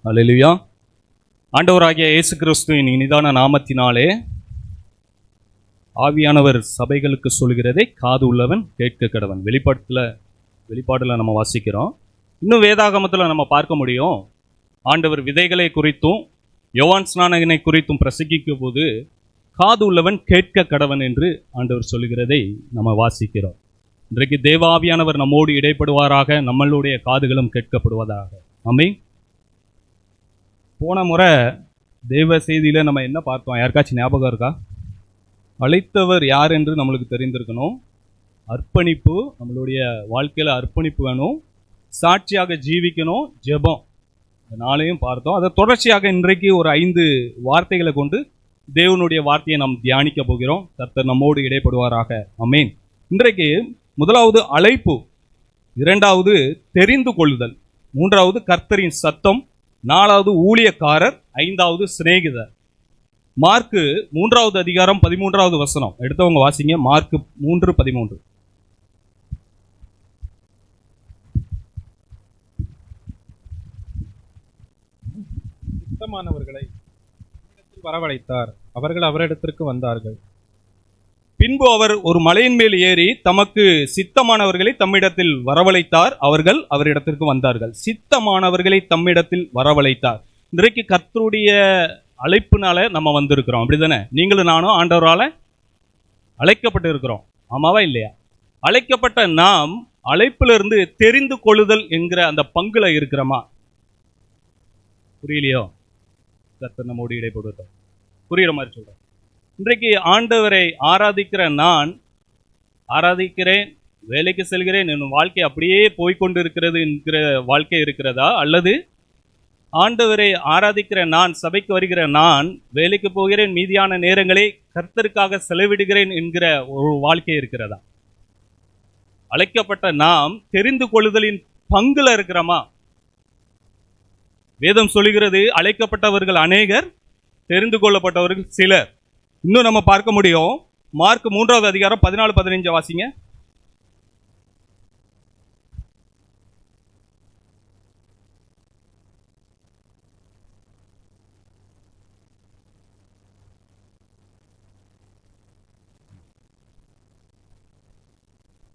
அல்லேலூயா. ஆண்டவராகிய இயேசு கிறிஸ்துவின் இனிதான நாமத்தினாலே ஆவியானவர் சபைகளுக்கு சொல்கிறதை காது உள்ளவன் கேட்க கடவன். வெளிப்பாடுல நம்ம வாசிக்கிறோம். இன்னும் வேதாகமத்தில் நம்ம பார்க்க முடியும். ஆண்டவர் விதைகளை குறித்தும் யோவான் ஸ்நானகனை குறித்தும் பிரசங்கிக்கும் போது காது உள்ளவன் கேட்க கடவன் என்று ஆண்டவர் சொல்கிறதை நம்ம வாசிக்கிறோம். இன்றைக்கு தேவ ஆவியானவர் நம்மோடு இடைப்படுவாராக, நம்மளுடைய காதுகளும் கேட்கப்படுவதாக. ஆமென். போன முறை தேவ செய்தியில் நம்ம என்ன பார்த்தோம்? யாருக்காச்சும் ஞாபகம் இருக்கா? அழைத்தவர் யார் என்று நம்மளுக்கு தெரிந்திருக்கணும். அர்ப்பணிப்பு, நம்மளுடைய வாழ்க்கையில் அர்ப்பணிப்பு வேணும். சாட்சியாக ஜீவிக்கணும். ஜெபம், இந்த நாளையும் பார்த்தோம். அதை தொடர்ச்சியாக இன்றைக்கு ஒரு 5 வார்த்தைகளை கொண்டு தேவனுடைய வார்த்தையை நாம் தியானிக்க போகிறோம். கர்த்தர் நம்மோடு இடைப்படுவாராக. ஆமென். இன்றைக்கு முதலாவது அழைப்பு, 2வது தெரிந்து கொள்ளுதல், 3வது கர்த்தரின் சத்தம், 4வது ஊழியக்காரர், 5வது சிநேகிதர். மார்க்கு 3வது அதிகாரம் 13வது வசனம் எடுத்தவங்க வாசிங்க. மார்க்கு 3:13. சித்தமானவர்களை வரவழைத்தார், அவர்கள் அவரிடத்திற்கு வந்தார்கள். பின்பு அவர் ஒரு மலையின் மேல் ஏறி தமக்கு சித்தமானவர்களை தம்மிடத்தில் வரவழைத்தார், அவர்கள் அவரிடத்திற்கு வந்தார்கள். சித்தமானவர்களை தம்மிடத்தில் வரவழைத்தார். இன்றைக்கு கர்த்தருடைய அழைப்புனால நம்ம வந்திருக்கிறோம், அப்படிதானே? நீங்களும் நானும் ஆண்டவரால அழைக்கப்பட்டு இருக்கிறோம். ஆமாவா இல்லையா? அழைக்கப்பட்ட நாம் அழைப்பிலிருந்து தெரிந்து கொள்ளுதல் என்கிற அந்த பங்குல இருக்கிறோமா? புரியலையோ? கர்த்தர் நம்மோடு இடைப்படுத்தோம். புரியுற மாதிரி சொல்றேன். இன்றைக்கு ஆண்டவரை ஆராதிக்கிற நான் ஆராதிக்கிறேன், வேலைக்கு செல்கிறேன், என் வாழ்க்கை அப்படியே போய்கொண்டு இருக்கிறது என்கிற வாழ்க்கை இருக்கிறதா? அல்லது ஆண்டவரை ஆராதிக்கிற நான், சபைக்கு வருகிற நான், வேலைக்கு போகிறேன், மீதியான நேரங்களை கர்த்தருக்காக செலவிடுகிறேன் என்கிற ஒரு வாழ்க்கை இருக்கிறதா? அழைக்கப்பட்ட நாம் தெரிந்து கொள்ளுதலின் பங்குல இருக்கிறோமா? வேதம் சொல்லுகிறது, அழைக்கப்பட்டவர்கள் அநேகர், தெரிந்து கொள்ளப்பட்டவர்கள் சிலர். இன்னும் நம்ம பார்க்க முடியும். மார்க் 3வது அதிகாரம் 14-15 வாசிங்க.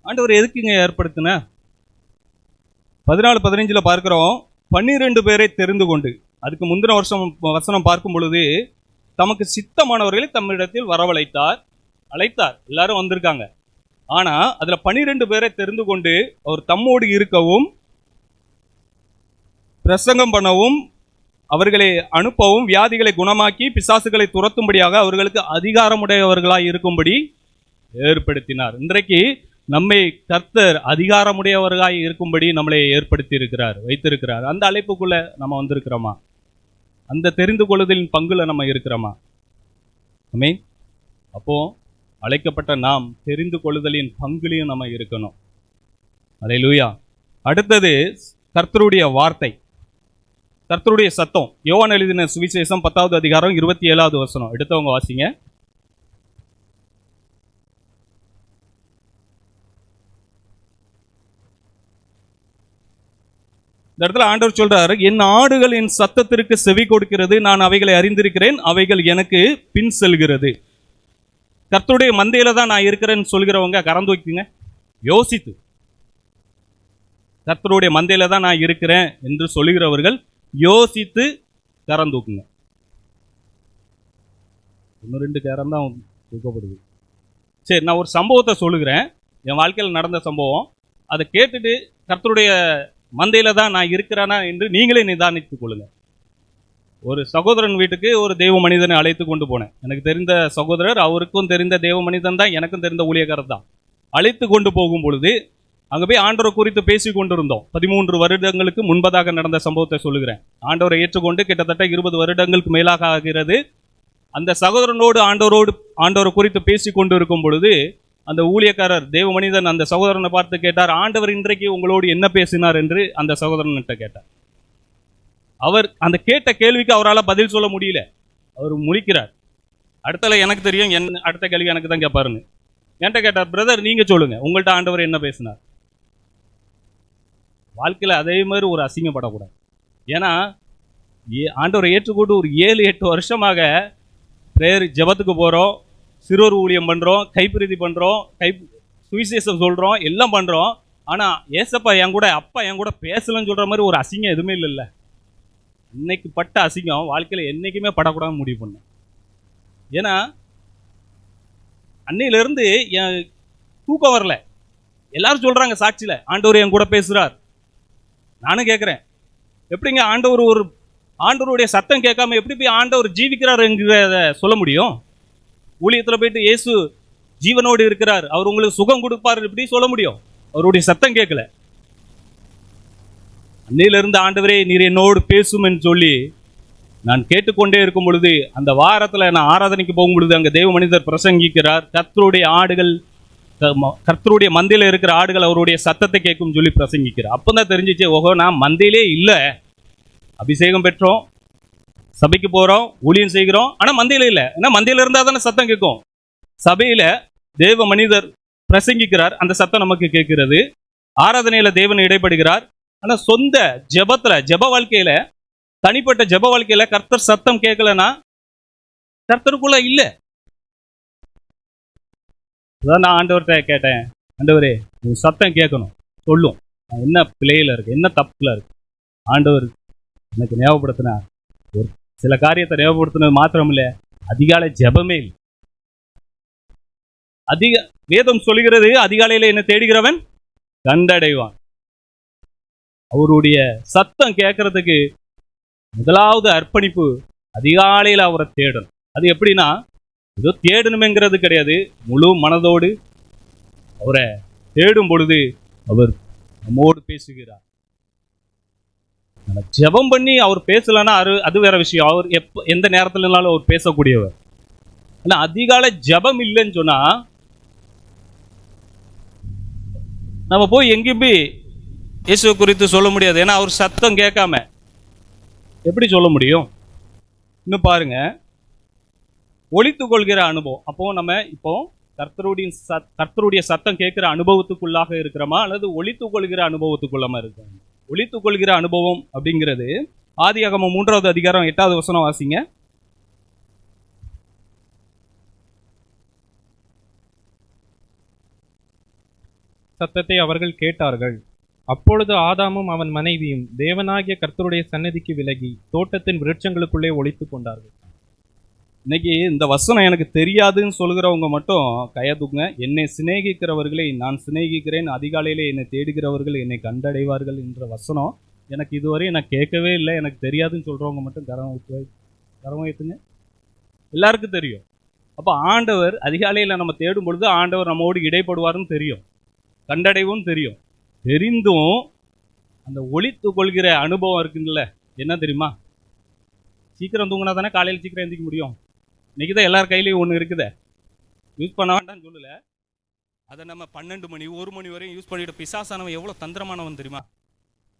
ஆண்டவர் எதுக்குங்க ஏற்படுத்தின? 14-15 பார்க்கிறோம். 12 பேரை தெரிந்து கொண்டு, அதுக்கு முந்தின வசனம் பார்க்கும் பொழுது தமக்கு சித்தமானவர்களை தம்மிடத்தில் வரவழைத்தார், அழைத்தார். எல்லாரும் வந்திருக்காங்க. ஆனா அதுல 12 பேரை தெரிந்து கொண்டு அவர் தம்மோடு இருக்கவும், பிரசங்கம் பண்ணவும், அவர்களை அனுப்பவும், வியாதிகளை குணமாக்கி பிசாசுகளை துரத்தும்படியாக அவர்களுக்கு அதிகாரமுடையவர்களாய் இருக்கும்படி ஏற்படுத்தினார். இன்றைக்கு நம்மை கர்த்தர் அதிகாரமுடையவர்களாய் இருக்கும்படி நம்மளை ஏற்படுத்தி இருக்கிறார், வைத்திருக்கிறார். அந்த அழைப்புக்குள்ள நம்ம வந்திருக்கிறோமா? அந்த தெரிந்து கொள்ளுதலின் பங்குல நம்ம இருக்கிறோமா? ஆமென். அப்போ அழைக்கப்பட்ட நாம் தெரிந்து கொள்ளுதலின் பங்குலையும் நம்ம இருக்கணும். அல்லேலூயா. அடுத்தது கர்த்தருடைய வார்த்தை, கர்த்தருடைய சத்தம். யோவான் எழுதின சுவிசேஷம் 10வது அதிகாரம் 27வது வசனம் எடுத்தவங்க வாசிங்க. இந்த இடத்துல ஆண்டவர் சொல்றாரு, என் ஆடுகள் என் சத்தத்திற்கு செவி கொடுக்கிறது, நான் அவைகளை அறிந்திருக்கிறேன், அவைகள் எனக்கு பின் செல்கிறது. கர்த்தருடைய மந்தையில தான் நான் இருக்கிறேன்னு சொல்கிறவங்க கரம் தூக்குங்க. யோசித்து, கர்த்தருடைய மந்தையில தான் நான் இருக்கிறேன் என்று சொல்லுகிறவர்கள் யோசித்து கரம் தூக்குங்க. 1-2 கரம் தான் தூக்கப்படுது. சரி, நான் ஒரு சம்பவத்தை சொல்லுகிறேன், என் வாழ்க்கையில் நடந்த சம்பவம். அதை கேட்டுட்டு கர்த்தருடைய மந்தையில தான் நான் இருக்கிறேனா என்று நீங்களே நிதானித்துக் கொள்ளுங்க. ஒரு சகோதரன் வீட்டுக்கு ஒரு தெய்வ மனிதனை அழைத்து கொண்டு போனேன். எனக்கு தெரிந்த சகோதரர், அவருக்கும் தெரிந்த தெய்வ மனிதன் தான், எனக்கும் தெரிந்த ஊழியக்காரர் தான். அழைத்து கொண்டு போகும் பொழுது அங்கே போய் ஆண்டவரை குறித்து பேசி கொண்டிருந்தோம். 13 வருடங்களுக்கு முன்பதாக நடந்த சம்பவத்தை சொல்லுகிறேன். ஆண்டவரை ஏற்றுக்கொண்டு கிட்டத்தட்ட 20 வருடங்களுக்கு மேலாக ஆகிறது. அந்த சகோதரனோடு ஆண்டவரை குறித்து பேசி கொண்டு இருக்கும் பொழுது அந்த ஊழியக்காரர் தேவ மனிதன் அந்த சகோதரனை பார்த்து கேட்டார், ஆண்டவர் இன்றைக்கு உங்களோடு என்ன பேசினார் என்று அந்த சகோதரன்கிட்ட கேட்டார். அவர் அந்த கேட்ட கேள்விக்கு அவரால் பதில் சொல்ல முடியல. அவர் முழிக்கிறார். அடுத்தல எனக்கு தெரியும், அடுத்த கேள்வி எனக்கு தான் கேட்பாருன்னு என்கிட்ட கேட்டார். பிரதர், நீங்க சொல்லுங்க, உங்கள்கிட்ட ஆண்டவர் என்ன பேசினார்? வாழ்க்கையில் அதே மாதிரி ஒரு அசிங்கப்படக்கூடாது. ஏன்னா ஆண்டவரை ஏற்றுக்கொண்டு ஒரு 7-8 வருஷமாக பிரேயர் ஜெபத்துக்கு போகிறோம், சிறுவர் ஊழியம் பண்ணுறோம், கைப்பிரதி பண்ணுறோம், சுவிசேஷம் சொல்கிறோம், எல்லாம் பண்ணுறோம். ஆனால் ஏசப்பா அப்பா என் கூட பேசலன்னு சொல்கிற மாதிரி ஒரு அசிங்கம் எதுவுமே இல்லைல்ல. இன்னைக்கு பட்ட அசிங்கம் வாழ்க்கையில் என்றைக்குமே படக்கூடாதுன்னு முடிவு பண்ணேன். ஏன்னா அன்னையிலேருந்து என் தூக்கம் வரல. எல்லாரும் சொல்கிறாங்க சாட்சியில், ஆண்டவர் என் கூட பேசுகிறார். நானும் கேட்குறேன், எப்படிங்க ஆண்டவருடைய சத்தம் கேட்காம எப்படி போய் ஆண்டவர் ஜீவிக்கிறார் என்கிறத சொல்ல முடியும்? ஊழியத்தில் போயிட்டு இயேசு ஜீவனோடு இருக்கிறார், அவர் உங்களுக்கு சுகம் கொடுப்பார் எப்படி சொல்ல முடியும்? அவருடைய சத்தம் கேட்கல. அன்னையிலிருந்து ஆண்டவரே நீர் என்னோடு பேசும் என்று சொல்லி நான் கேட்டுக்கொண்டே இருக்கும் பொழுது, அந்த வாரத்தில் நான் ஆராதனைக்கு போகும் பொழுது அங்கே தேவ மனிதர் பிரசங்கிக்கிறார். கர்த்தருடைய மந்தையில் இருக்கிற ஆடுகள் அவருடைய சத்தத்தை கேட்கும் சொல்லி பிரசங்கிக்கிறார். அப்போ தான் தெரிஞ்சிச்சு, ஓஹோ நான் மந்தையிலே இல்லை. அபிஷேகம் பெற்றோம், சபைக்கு போகிறோம், ஊழியம் செய்கிறோம், ஆனால் மந்தையில் இல்லை. ஏன்னா மந்தையில் இருந்தால் தானே சத்தம் கேட்கும். சபையில் தேவ மனிதர் பிரசங்கிக்கிறார், அந்த சத்தம் நமக்கு கேட்கிறது. ஆராதனையில் தேவன் இடைப்படுகிறார். ஆனால் சொந்த ஜெபத்தில், ஜெப வாழ்க்கையில், தனிப்பட்ட ஜெப வாழ்க்கையில் கர்த்தர் சத்தம் கேட்கலன்னா கர்த்தருக்குள்ள இல்லை. அதான் நான் ஆண்டவர்கிட்ட கேட்டேன், ஆண்டவரே உங்க சத்தம் கேட்கணும், சொல்லும் நான் என்ன பிழையில இருக்கு, என்ன தப்புல இருக்கு. ஆண்டவர் எனக்கு ஞாபகப்படுத்தினார். ஒரு சில காரியத்தை ஞாபகப்படுத்தினது மாத்திரம் இல்லை, அதிகாலை ஜெபமே இல்லை. வேதம் சொல்லுகிறது, அதிகாலையில் என்ன தேடுகிறவன் கண்டடைவான். அவருடைய சத்தம் கேட்கறதுக்கு முதலாவது அர்ப்பணிப்பு அதிகாலையில் அவரை தேடணும். அது எப்படின்னா, ஏதோ தேடணுமேங்கிறது கிடையாது, முழு மனதோடு அவரை தேடும் பொழுது அவர் நம்மோடு பேசுகிறார். நம்ம ஜெபம் பண்ணி அவர் பேசலன்னா அது வேற விஷயம். அவர் எந்த நேரத்துலனாலும் அவர் பேசக்கூடியவர். ஆனால் அதிகாலை ஜெபம் இல்லைன்னு சொன்னா நம்ம போய் எங்கேயும் போய் இயேசுவை குறித்து சொல்ல முடியாது. ஏன்னா அவர் சத்தம் கேட்காம எப்படி சொல்ல முடியும்? இன்னும் பாருங்க, ஒளித்து கொள்கிற அனுபவம். அப்போ நம்ம இப்போ கர்த்தருடைய சத்தம் கேட்கிற அனுபவத்துக்குள்ளாக இருக்கிறோமா, அல்லது ஒளித்து கொள்கிற அனுபவத்துக்குள்ளமா இருக்கிறோம்? ஒளித்து கொள்கிற அனுபவம் அப்படிங்கிறது ஆதியாகமம் 3வது அதிகாரம் 8வது வசனம் வாசிங்க. சத்தத்தை அவர்கள் கேட்டார்கள். அப்பொழுது ஆதாமும் அவன் மனைவியும் தேவனாகிய கர்த்தருடைய சந்நிதிக்கு விலகி தோட்டத்தின் விருட்சங்களுக்குள்ளே ஒளித்து கொண்டார்கள். இன்னைக்கு இந்த வசனம் எனக்கு தெரியாதுன்னு சொல்கிறவங்க மட்டும் கையதுங்க. என்னை சிநேகிக்கிறவர்களை நான் சிநேகிக்கிறேன், அதிகாலையிலே என்னை தேடுகிறவர்கள் என்னை கண்டடைவார்கள் என்ற வசனம் எனக்கு இதுவரை நான் கேட்கவே இல்லை. எனக்கு தெரியாதுன்னு சொல்கிறவங்க மட்டும் கரம் வைத்துங்க. எல்லாருக்கும் தெரியும். அப்போ ஆண்டவர் அதிகாலையில் நம்ம தேடும் பொழுது ஆண்டவர் நம்மோடு இடைப்படுவார்னு தெரியும், கண்டடைவும் தெரியும். தெரிந்தும் அந்த ஒளித்து கொள்கிற அனுபவம் இருக்குங்கள, என்ன தெரியுமா? சீக்கிரம் தூங்கினா தானே காலையில் சீக்கிரம் எழுந்திக்க முடியும். இன்னைக்கு தான் எல்லார் கையிலையும் ஒன்று இருக்குதே, யூஸ் பண்ண வேண்டாம்னு சொல்லலை. அதை நம்ம 12 மணி 1 மணி வரையும் யூஸ் பண்ணிட்டு, பிசாசானவன் எவ்வளோ தந்திரமானவன் தெரியுமா?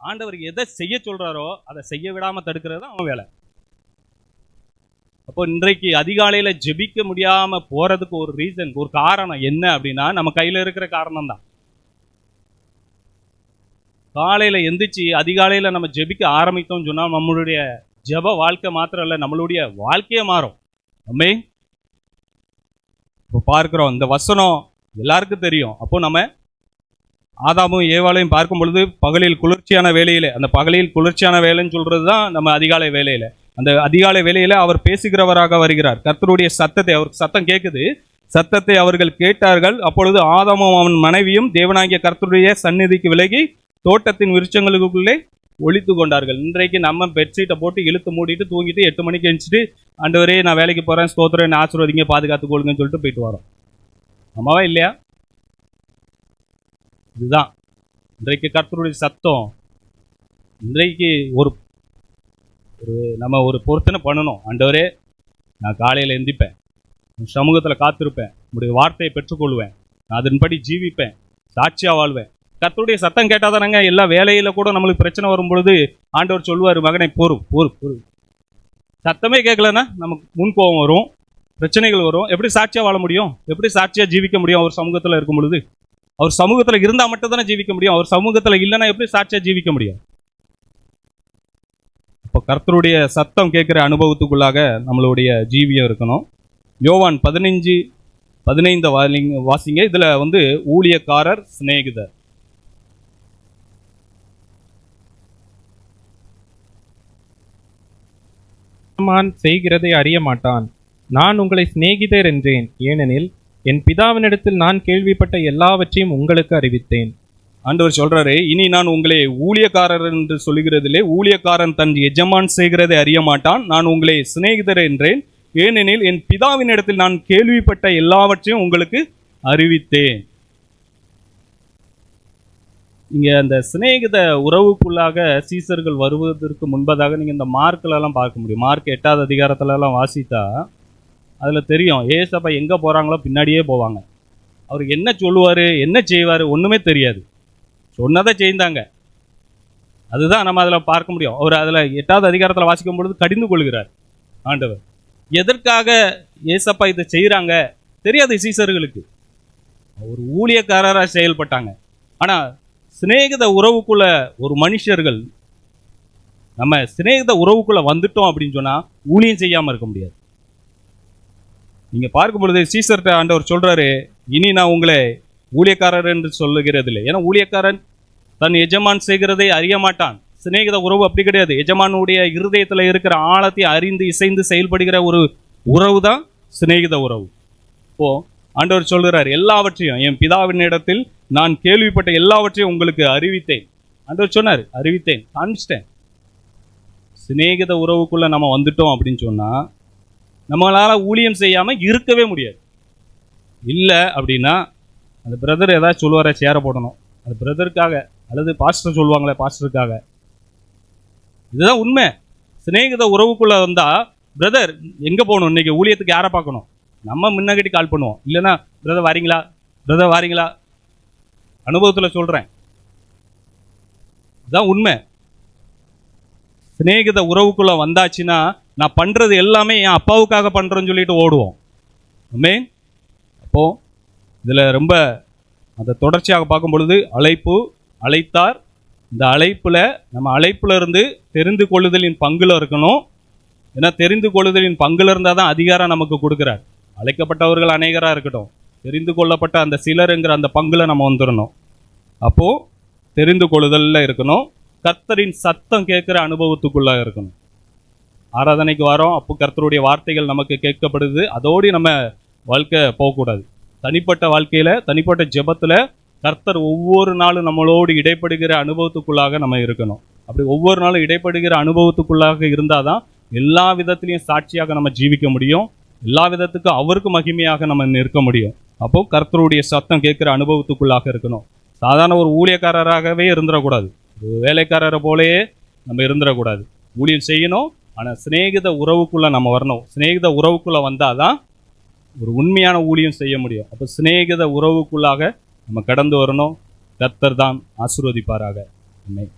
ஆண்டவர் எதை செய்ய சொல்கிறாரோ அதை செய்ய விடாமல் தடுக்கிறது தான் அவன் வேலை. அப்போ இன்றைக்கு அதிகாலையில் ஜெபிக்க முடியாமல் போகிறதுக்கு ஒரு ரீசன், ஒரு காரணம் என்ன அப்படின்னா, நம்ம கையில் இருக்கிற காரணம் தான். காலையில் எந்திரிச்சு அதிகாலையில் நம்ம ஜெபிக்க ஆரம்பித்தோம்னு சொன்னால் நம்மளுடைய ஜெப வாழ்க்கை மாத்திரம் இல்லை, நம்மளுடைய வாழ்க்கையே மாறும். நம்ம இப்போ பார்க்குறோம், இந்த வசனம் எல்லாருக்கும் தெரியும். அப்போ நம்ம ஆதாமும் ஏவாளையும் பார்க்கும் பொழுது பகலில் குளிர்ச்சியான வேலையில், அந்த பகலில் குளிர்ச்சியான வேலைன்னு சொல்கிறது தான் நம்ம அதிகாலை வேலையில். அந்த அதிகாலை வேலையில் அவர் பேசுகிறவராக வருகிறார். கர்த்தருடைய சத்தத்தை, அவருக்கு சத்தம் கேட்குது, சத்தத்தை அவர்கள் கேட்டார்கள். அப்பொழுது ஆதாமும் அவன் மனைவியும் தேவனாகிய கர்த்தருடைய சந்நிதிக்கு விலகி தோட்டத்தின் விருட்சங்களுக்குள்ளே ஒளித்து கொண்டார்கள். இன்றைக்கு நம்ம பெட்ஷீட்டை போட்டு இழுத்து மூடிட்டு தூங்கிட்டு 8 மணிக்கு எழுந்திரிச்சிட்டு, ஆண்டவரே நான் வேலைக்கு போகிறேன், ஸ்தோத்திரம், என்ன ஆசீர்வதிங்க, பாதுகாத்து கொள்ளுங்கன்னு சொல்லிட்டு போயிட்டு வரோம். நம்மவா இல்லையா? இதுதான் இன்றைக்கு கர்த்தருடைய சத்தம். இன்றைக்கு ஒரு நம்ம ஒரு பொருத்தனை பண்ணணும். ஆண்டவரே நான் காலையில் எந்திப்பேன், உன் சமூகத்தில் காத்திருப்பேன், உங்களுடைய வார்த்தையை பெற்றுக்கொள்வேன், நான் அதன்படி ஜீவிப்பேன், சாட்சியாக வாழ்வேன். கர்த்தருடைய சத்தம் கேட்டால் தானங்க எல்லா வேலையில் கூட நம்மளுக்கு பிரச்சனை வரும் பொழுது ஆண்டவர் சொல்லுவார், மகனை பொறு. சத்தமே கேட்கலன்னா நமக்கு முன்கோபம் வரும், பிரச்சனைகள் வரும். எப்படி சாட்சியாக வாழ முடியும்? எப்படி சாட்சியாக ஜீவிக்க முடியும்? அவர் சமூகத்தில் இருக்கும் பொழுது, அவர் சமூகத்தில் இருந்தால் மட்டும் தானே ஜீவிக்க முடியும். அவர் சமூகத்தில் இல்லைன்னா எப்படி சாட்சியாக ஜீவிக்க முடியும்? அப்போ கர்த்தருடைய சத்தம் கேட்குற அனுபவத்துக்குள்ளாக நம்மளுடைய ஜீவியம் இருக்கணும். யோவான் 15 வாசிங்க. இதுல ஊழியக்காரர், சிநேகிதர். எஜமான் செய்கிறதை அறிய மாட்டான். நான் உங்களை சிநேகிதர் என்றேன், ஏனெனில் என் பிதாவினிடத்தில் நான் கேள்விப்பட்ட எல்லாவற்றையும் உங்களுக்கு அறிவித்தேன். ஆண்டவர் சொல்றாரு, இனி நான் உங்களை ஊழியக்காரர் என்று சொல்லுகிறதிலே, ஊழியக்காரன் தன் எஜமான் செய்கிறதை அறிய மாட்டான். நான் உங்களை சிநேகிதர் என்றேன், ஏனெனில் என் பிதாவினிடத்தில் நான் கேள்விப்பட்ட எல்லாவற்றையும் உங்களுக்கு அறிவித்தேன். இங்க அந்த சிநேகித உறவுக்குள்ளாக சீசர்கள் வருவதற்கு முன்பதாக நீங்க இந்த மார்க்ல எல்லாம் பார்க்க முடியும். மார்க் 8வது அதிகாரத்துல எல்லாம் வாசித்தா அதுல தெரியும், ஏசப்பா எங்க போறாங்களோ பின்னாடியே போவாங்க. அவர் என்ன சொல்லுவாரு, என்ன செய்வாரு, ஒண்ணுமே தெரியாது. சொன்னதை செய்தாங்க. அதுதான் நம்ம அதில் பார்க்க முடியும். அவர் அதில் 8வது அதிகாரத்தில் வாசிக்கும் பொழுது கடிந்து கொள்கிறார் ஆண்டவர். எதற்காக ஏசப்பா இதை செய்கிறாங்க தெரியாது சீசர்களுக்கு. ஒரு ஊழியக்காரராக செயல்பட்டாங்க. ஆனால் சிநேகித உறவுக்குள்ள ஒரு மனுஷர்கள் நம்ம சிநேகித உறவுக்குள்ள வந்துட்டோம் அப்படின்னு சொன்னால் ஊழியம் செய்யாமல் இருக்க முடியாது. நீங்கள் பார்க்கும் பொழுது சீசர்கிட்ட ஆண்டவர் சொல்கிறாரு, இனி நான் உங்களை ஊழியக்காரர் என்று சொல்லுகிறது இல்லை. ஏன்னா ஊழியக்காரன் தன் எஜமான் செய்கிறதை அறிய மாட்டான். சிநேகித உறவு அப்படி கிடையாது. எஜமானுடைய இருதயத்தில் இருக்கிற ஆழத்தை அறிந்து இசைந்து செயல்படுகிற ஒரு உறவு தான் சிநேகித உறவு. இப்போ ஆண்டவர் சொல்கிறார், எல்லாவற்றையும் என் பிதாவின் இடத்தில் நான் கேள்விப்பட்ட எல்லாவற்றையும் உங்களுக்கு அறிவித்தேன். ஆண்டவர் சொன்னார், அறிவித்தேன், காமிச்சிட்டேன். சிநேகித உறவுக்குள்ள நம்ம வந்துட்டோம் அப்படின்னு சொன்னா நம்மளால ஊழியம் செய்யாம இருக்கவே முடியாது. இல்லை அப்படின்னா அந்த பிரதர் ஏதாச்சும் சொல்லுவார, சேர போடணும், அந்த பிரதருக்காக, அல்லது பாஸ்டர் சொல்லுவாங்களே பாஸ்டருக்காக. இதுதான் உண்மை. சிநேகித உறவுக்குள்ள வந்தா பிரதர் எங்க போகணும், இன்னைக்கு ஊழியத்துக்கு யாரை பார்க்கணும், நம்ம முன்னகட்டி கால் பண்ணுவோம். இல்லைன்னா பிரதர் வாரீங்களா, பிரதர் வாரீங்களா. அனுபவத்தில் சொல்றேன், இதுதான் உண்மை. சிநேகித உறவுக்குள்ள வந்தாச்சுன்னா நான் பண்றது எல்லாமே என் அப்பாவுக்காக பண்றேன்னு சொல்லிட்டு ஓடுவோம். ஆமென். அப்போ இதுல ரொம்ப அந்த தொடர்ச்சியாக பார்க்கும் பொழுது அழைத்தார். இந்த நம்ம அழைப்புல இருந்து தெரிந்து கொள்ளுதலின் பங்குல இருக்கணும். ஏன்னா தெரிந்து கொள்ளுதலின் பங்குல இருந்தால் தான் அதிகாரம் நமக்கு கொடுக்குறார். அழைக்கப்பட்டவர்கள் அநேகராக இருக்கட்டும், தெரிந்து கொள்ளப்பட்ட அந்த சிலருங்கிற அந்த பங்குல நம்ம வந்துடணும். அப்போ தெரிந்து கொள்ளுதல்ல இருக்கணும். கர்த்தரின் சத்தம் கேட்குற அனுபவத்துக்குள்ள இருக்கணும். ஆராதனைக்கு வரோம், அப்போ கர்த்தருடைய வார்த்தைகள் நமக்கு கேட்கப்படுது. அதோடு நம்ம வாழ்க்கை போகக்கூடாது. தனிப்பட்ட வாழ்க்கையில, தனிப்பட்ட ஜெபத்துல கர்த்தர் ஒவ்வொரு நாளும் நம்மளோடு இடைப்படுகிற அனுபவத்துக்குள்ளாக நம்ம இருக்கணும். அப்படி ஒவ்வொரு நாளும் இடைப்படுகிற அனுபவத்துக்குள்ளாக இருந்தாதான் எல்லா விதத்திலையும் சாட்சியாக நம்ம ஜீவிக்க முடியும். எல்லா விதத்துக்கும் அவருக்கு மகிமையாக நம்ம நிற்க முடியும். அப்போ கர்த்தருடைய சத்தம் கேட்கிற அனுபவத்துக்குள்ளாக இருக்கணும். சாதாரண ஒரு ஊழியக்காரராகவே இருந்துடக்கூடாது, ஒரு வேலைக்காரரை போலேயே நம்ம இருந்துடக்கூடாது. ஊழியம் செய்யணும், ஆனால் சிநேகித உறவுக்குள்ள நம்ம வரணும். சிநேகித உறவுக்குள்ள வந்தாதான் ஒரு உண்மையான ஊழியம் செய்ய முடியும். அப்போ சிநேகித உறவுக்குள்ளாக நம்ம கடந்து வரணும். கர்த்தர் தான் ஆசீர்வதிப்பாராக. ஆமென்.